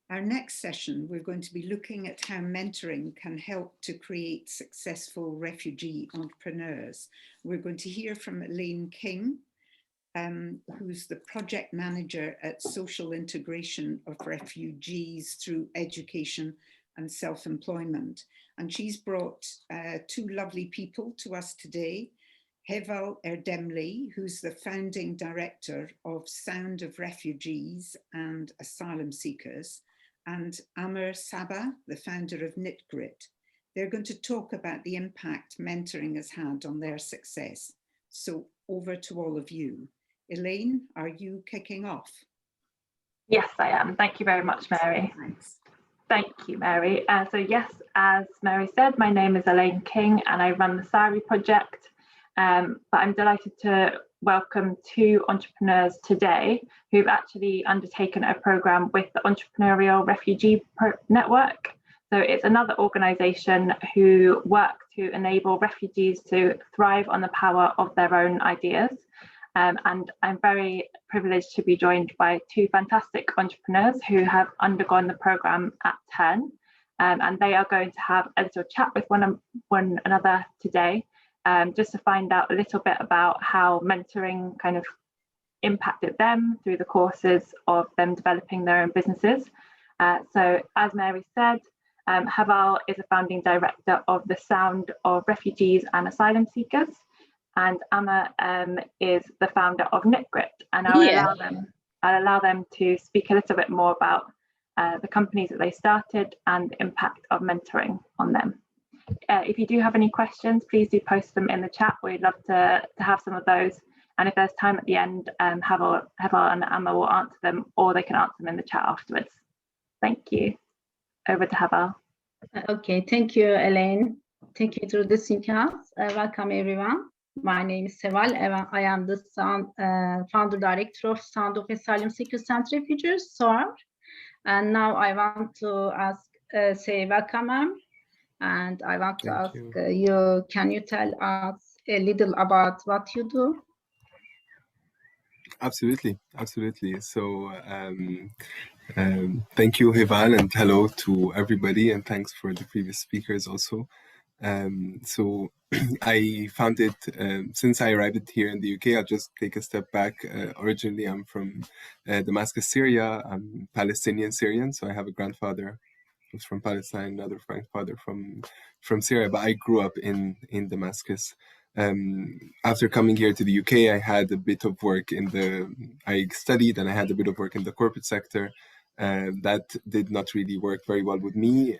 Our next session, we're going to be looking at how mentoring can help to create successful refugee entrepreneurs. We're going to hear from Elaine King, who's the project manager at Social Integration of Refugees through Education and Self-Employment. And she's brought two lovely people to us today. Heval Erdemli, who's the founding director of Sound of Refugees and Asylum Seekers, and Amr Sabba, the founder of didnt. They're going to talk about the impact mentoring has had on their success. So over to all of you. Elaine, are you kicking off? Yes, I am. Thank you very much, Mary. Thanks. Thank you, Mary. So yes, as Mary said, my name is Elaine King and I run the SIREE project. But I'm delighted to welcome two entrepreneurs today who've actually undertaken a program with the Entrepreneurial Refugee Network. So it's another organisation who work to enable refugees to thrive on the power of their own ideas. And I'm very privileged to be joined by two fantastic entrepreneurs who have undergone the program at TERN. And they are going to have a little chat with one another today. Just to find out a little bit about how mentoring kind of impacted them through the courses of them developing their own businesses. So as Mary said, Heval is a founding director of the Sound of Refugees and Asylum Seekers, and Amr is the founder of didnt. And I'll allow them to speak a little bit more about the companies that they started and the impact of mentoring on them. If you do have any questions, please do post them in the chat. We'd love to have some of those. And if there's time at the end, Heval and Amr will answer them, or they can answer them in the chat afterwards. Thank you. Over to Heval. Okay, thank you, Elaine. Thank you, introducing us. Welcome, everyone. My name is Heval. I am the founder director of Sound of Asylum Seekers and Refugees, SOAR. And now I want to say welcome, Amr. And I want to ask you, can you tell us a little about what you do? Absolutely. So thank you, Heval, and hello to everybody, and thanks for the previous speakers also. So I founded, since I arrived here in the UK, I'll just take a step back. Originally, I'm from Damascus, Syria. I'm Palestinian Syrian, so I have a grandfather who's from Palestine, another grandfather from Syria, but I grew up in Damascus. After coming here to the UK, I had a bit of work I studied and I had a bit of work in the corporate sector. That did not really work very well with me.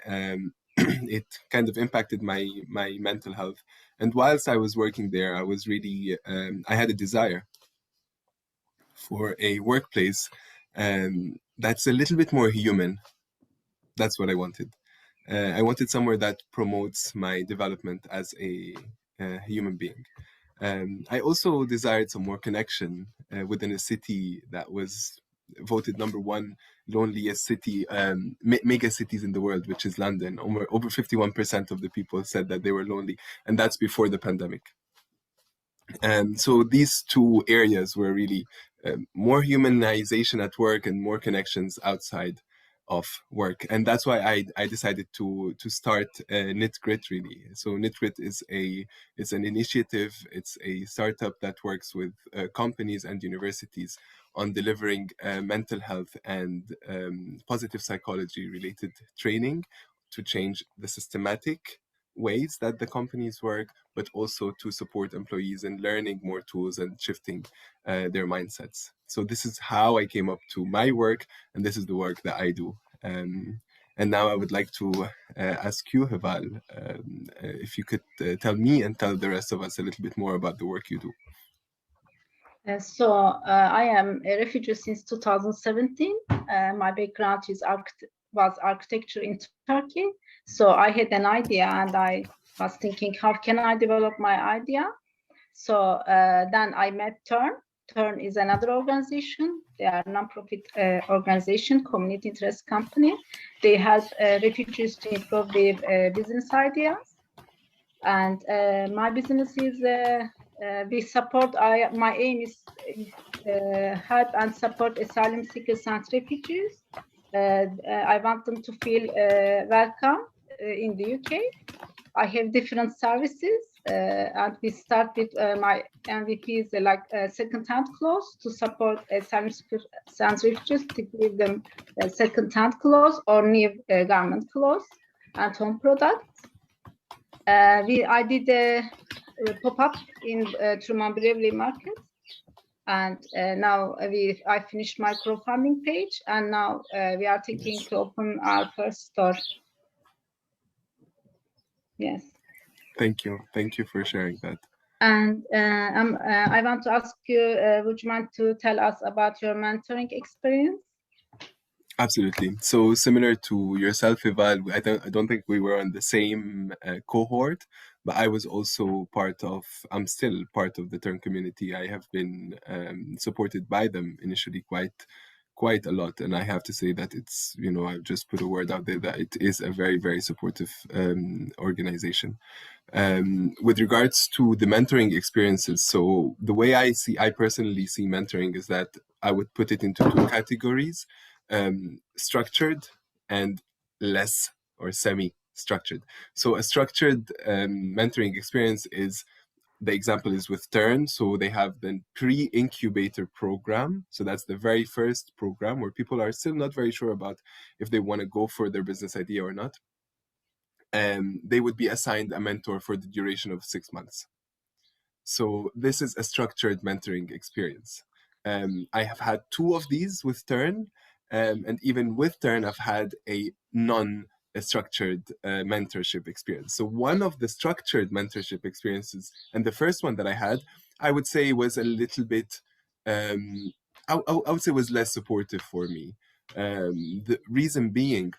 It kind of impacted my mental health. And whilst I was working there, I was really, I had a desire for a workplace that's a little bit more human. That's what I wanted. I wanted somewhere that promotes my development as a human being. I also desired some more connection within a city that was voted #1 loneliest city, mega cities in the world, which is London. Over 51% of the people said that they were lonely, and that's before the pandemic. So these two areas were really more humanization at work and more connections outside of work, and that's why I decided to start didnt really. So didnt is an initiative. It's a startup that works with companies and universities on delivering mental health and positive psychology related training to change the systematic ways that the companies work, but also to support employees in learning more tools and shifting their mindsets. So this is how I came up to my work, and this is the work that I do. And now I would like to ask you, Heval, if you could tell me and tell the rest of us a little bit more about the work you do. So I am a refugee since 2017. My background was architecture in Turkey. So I had an idea and I was thinking, how can I develop my idea? So then I met TERN. TERN is another organization. They are a non-profit organization, community interest company. They help refugees to improve their business ideas. And my business is, we support, my aim is help and support asylum seekers and refugees I want them to feel welcome in the UK. I have different services, and we start with my MVPs, like second-hand clothes to support asylum seekers refugees, to give them second-hand clothes or new garment clothes and home products. I did a pop-up in Truman Brevely Market, and now I finished my crowdfunding page, and now we are thinking to open our first store. Yes. Thank you for sharing that. And I want to ask you, would you mind to tell us about your mentoring experience? Absolutely. So similar to yourself, Heval, I don't think we were on the same cohort, but I was also I'm still part of the TERN community. I have been supported by them initially quite a lot. And I have to say that it's, I've just put a word out there that it is a very, very supportive organization. With regards to the mentoring experiences, so the way I personally see mentoring is that I would put it into two categories. Structured and less or semi-structured. So a structured mentoring experience is, the example is with TERN. So they have the pre-incubator program. So that's the very first program where people are still not very sure about if they want to go for their business idea or not. They would be assigned a mentor for the duration of 6 months. So this is a structured mentoring experience. I have had 2 of these with TERN, and even with TERN, I've had a non-structured mentorship experience. So one of the structured mentorship experiences, and the first one that I had, I would say was a little bit, I would say was less supportive for me. The reason being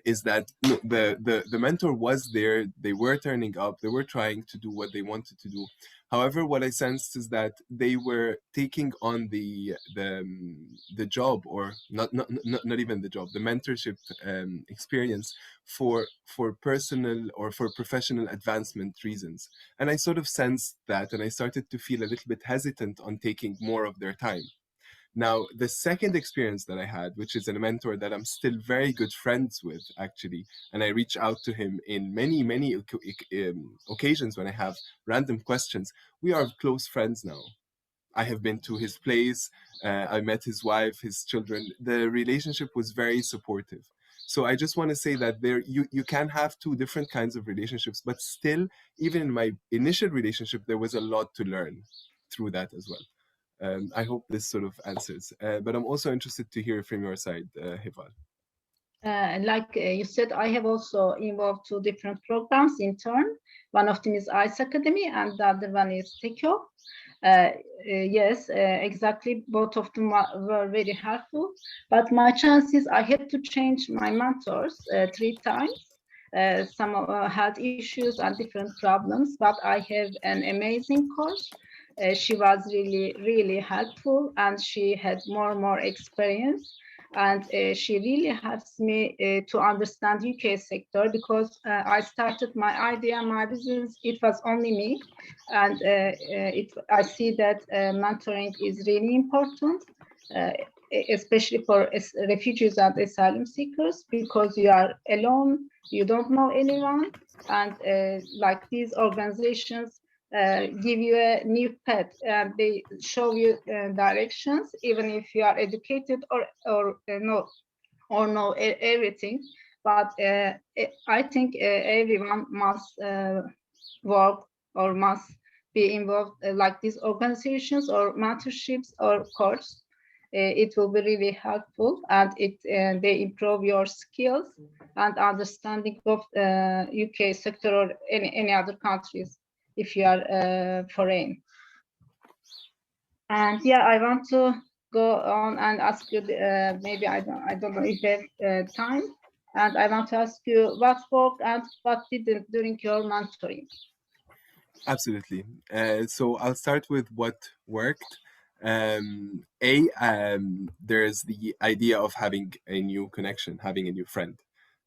is that the mentor was there, they were turning up, they were trying to do what they wanted to do. However, what I sensed is that they were taking on the job, or not even the job, the mentorship experience for personal or for professional advancement reasons. And I sort of sensed that, and I started to feel a little bit hesitant on taking more of their time. Now, the second experience that I had, which is a mentor that I'm still very good friends with, actually, and I reach out to him in many occasions when I have random questions. We are close friends now. I have been to his place, I met his wife, his children. The relationship was very supportive. So I just want to say that you can have 2 different kinds of relationships, but still, even in my initial relationship, there was a lot to learn through that as well. I hope this sort of answers, but I'm also interested to hear from your side, Heval. Like you said, I have also involved 2 different programs in TERN. One of them is ICE Academy, and the other one is TECO. Yes, exactly. Both of them were very helpful. But my chances, I had to change my mentors 3 times. Some had issues and different problems, but I have an amazing coach. She was really helpful, and she had more experience. And she really helps me to understand UK sector, because I started my idea, my business, it was only me. And I see that mentoring is really important, especially for refugees and asylum seekers, because you are alone, you don't know anyone. And like these organizations give you a new path, and they show you directions, even if you are educated or know everything. But I think everyone must work or must be involved, like these organizations or mentorships or course. It will be really helpful, and they improve your skills and understanding of UK sector or any other countries if you are foreign. And yeah, I want to go on and ask you, maybe I don't know if there's time, and I want to ask you what worked and what didn't during your mentoring. Absolutely. So I'll start with what worked. There's the idea of having a new connection, having a new friend,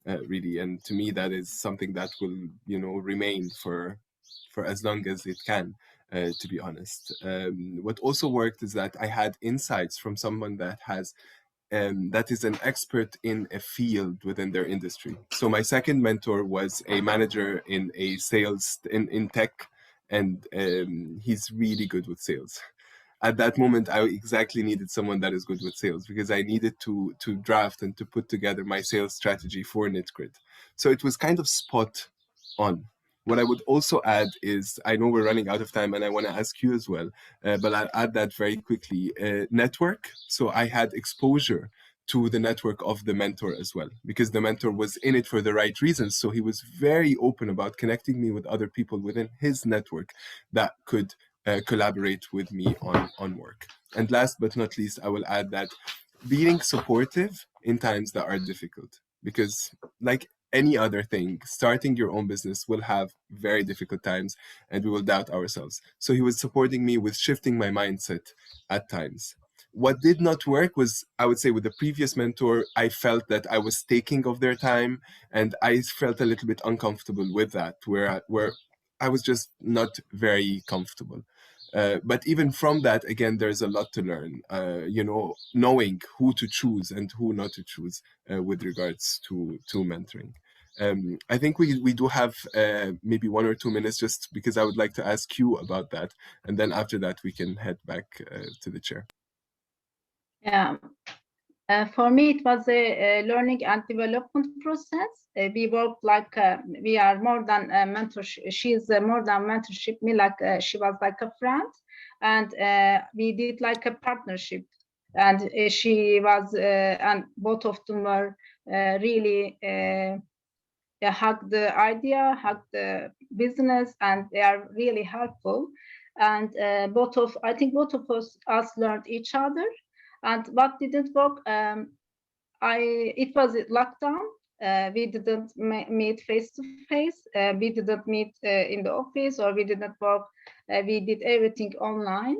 really, and to me that is something that will, remain for as long as it can. To be honest, what also worked is that I had insights from someone that has that is an expert in a field within their industry. So my second mentor was a manager in a sales in tech, and he's really good with sales. At that moment, I exactly needed someone that is good with sales, because I needed to draft and to put together my sales strategy for NitGrid. So it was kind of spot on. What I would also add is, I know we're running out of time and I want to ask you as well, but I'll add that very quickly. Network. So I had exposure to the network of the mentor as well, because the mentor was in it for the right reasons. So he was very open about connecting me with other people within his network that could collaborate with me on work. And last but not least, I will add that being supportive in times that are difficult, because like any other thing, starting your own business will have very difficult times and we will doubt ourselves. So he was supporting me with shifting my mindset at times. What did not work was, I would say, with the previous mentor, I felt that I was taking of their time, and I felt a little bit uncomfortable with that, where I was just not very comfortable. But even from that, again, there's a lot to learn, knowing who to choose and who not to choose with regards to mentoring. I think we do have maybe 1 or 2 minutes, just because I would like to ask you about that. And then after that, we can head back to the chair. Yeah. For me, it was a learning and development process. We worked like we are more than a mentorship. She is more than mentorship. Me, like she was like a friend, and we did like a partnership. And she was, and both of them were really hug the idea, hug the business, and they are really helpful. And I think both of us learned each other. And what didn't work, it was lockdown. We didn't meet face to face. We didn't meet in the office, or we didn't work. We did everything online,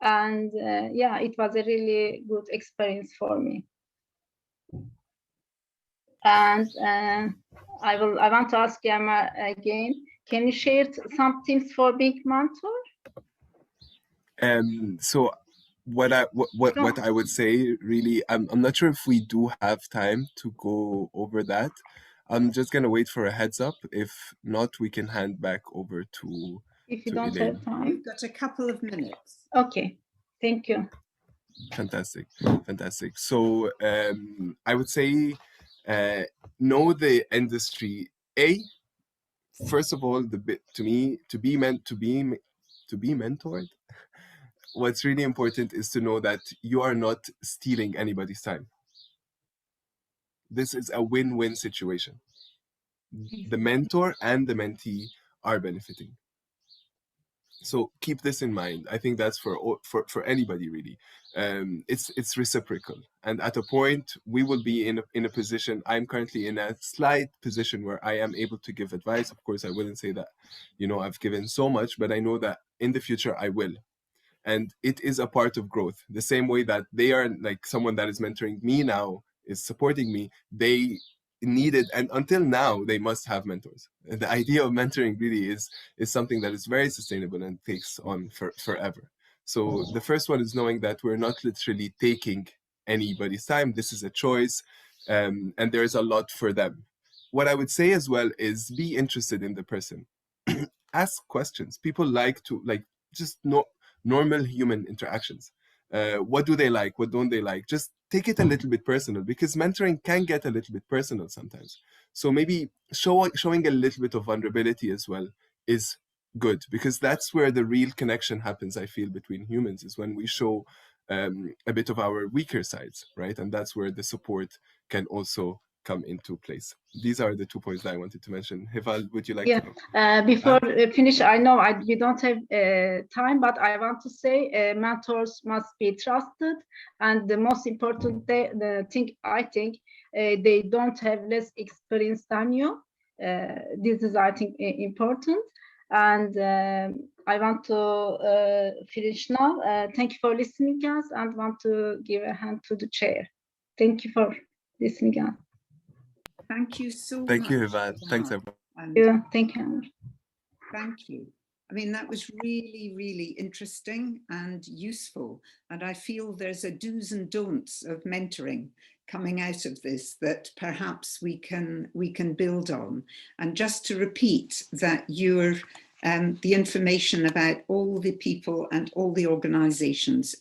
and yeah, it was a really good experience for me. And I want to ask Amr again. Can you share some tips for being mentor? So what I would say, really, I'm not sure if we do have time to go over that. I'm just gonna wait for a heads up. If not, we can hand back over to If you don't have time. We've got a couple of minutes. Okay, thank you. Fantastic. So I would say know the industry. First of all, to be mentored, what's really important is to know that you are not stealing anybody's time. This is a win-win situation. The mentor and the mentee are benefiting. So keep this in mind. I think that's for anybody, really. It's reciprocal, and at a point we will be in a position. I'm currently in a slight position where I am able to give advice. Of course, I wouldn't say that I've given so much, but I know that in the future I will. And it is a part of growth. The same way that they are, like, someone that is mentoring me now is supporting me, they needed, and until now they must have mentors. And the idea of mentoring really is something that is very sustainable and takes on forever. So the first one is knowing that we're not literally taking anybody's time. This is a choice, and there's a lot for them. What I would say as well is be interested in the person. Ask questions. People like to just know normal human interactions. What do they like? What don't they like? Just take it a little bit personal, because mentoring can get a little bit personal sometimes. So maybe showing a little bit of vulnerability as well is good, because that's where the real connection happens, I feel, between humans, is when we show a bit of our weaker sides, right? And that's where the support can also come into place. These are the 2 points that I wanted to mention. Heval, would you like to? Before finish, I know we don't have time, but I want to say mentors must be trusted, and the most important the thing, I think, they don't have less experience than you. This is, I think, important. And I want to finish now. Thank you for listening, guys, and want to give a hand to the chair. Thank you for listening, guys. Thank you so much. Thank you, Heval. Thanks, everyone. Yeah, thank you. Thank you. I mean, that was really, really interesting and useful. And I feel there's a do's and don'ts of mentoring coming out of this that perhaps we can build on. And just to repeat that the information about all the people and all the organizations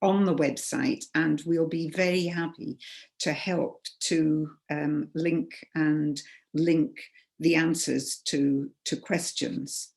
on the website, and we'll be very happy to help to link the answers to questions.